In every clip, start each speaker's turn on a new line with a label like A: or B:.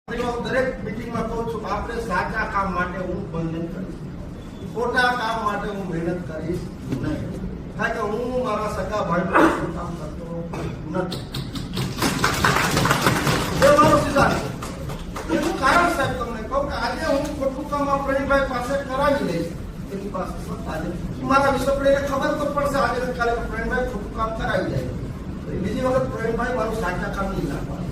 A: દરેક મીટિંગમાં કહું છું આપણે સાચા કામ માટે હું બંધન કરીશ, ખોટા કામ માટે હું મહેનત કરીશ નહીં, કારણ કે હું મારા સગા ભાઈનું કામ કરતો નથી. એ મારો સિદ્ધાંત. એનું કારણ સાહેબ તમને કહું કે આજે હું ખોટું કામ આ પ્રવીણભાઈ પાસે કરાવી લઈશ, એની પાસે સત્તા છે, મારા વિશ્વપ્રેમને ખબર તો પડશે આજે કાલે પ્રવીણભાઈ ખોટું કામ કરાવી જાય, બીજી વખત પ્રવીણભાઈ મારું સાચા કામ નહીં નાખવાનું.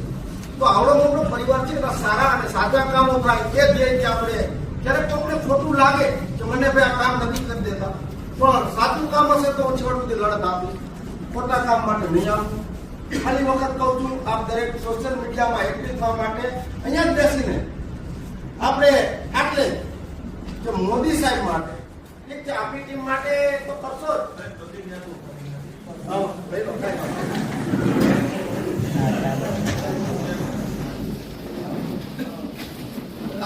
A: તો આવડો મોટો પરિવાર છે, સારા અને સાચા કામો થાય એ ધ્યેયથી આપણે ક્યારેક કોઈને ખોટું લાગે કે મને ભાઈ આ કામ નથી કરી દેતા, પણ સાચું કામ હશે તો છેવટ સુધી લડત આપીશ, ખોટા કામ માટે નહીં આપું. ખાલી વખત કહું છું આપ દરેક સોશિયલ મીડિયામાં એક્ટિવ થવા માટે અહીંયા જ બેસીને આપણે આટલે કે મોદી સાહેબ માટે ઠીક છે, આપણી ટીમ માટે તો કરશો જ.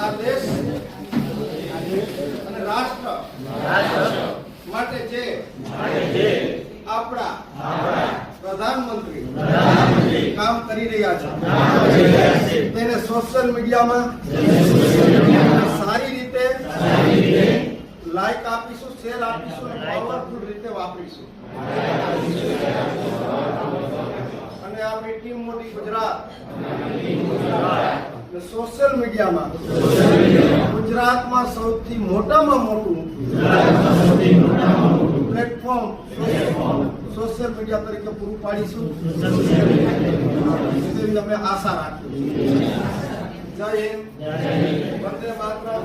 A: આ દેશ અને રાષ્ટ્ર માટે જે આપણા પ્રધાનમંત્રી કામ કરી રહ્યા છે તેને સોશિયલ મીડિયામાં સારી રીતે લાઈક આપીશું, શેર આપીશું અને પાવરફુલ રીતે વાપરીશું. અને આપણી ટીમ મોટી ગુજરાત સોશિયલ મીડિયામાં ગુજરાતમાં સૌથી મોટામાં મોટું પ્લેટફોર્મ સોશિયલ મીડિયા તરીકે પૂરું પાડીશું તેવી અમે આશા રાખીએ. જય હિન્દ, વંદે માતરમ,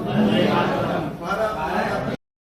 A: ભારત માતા કી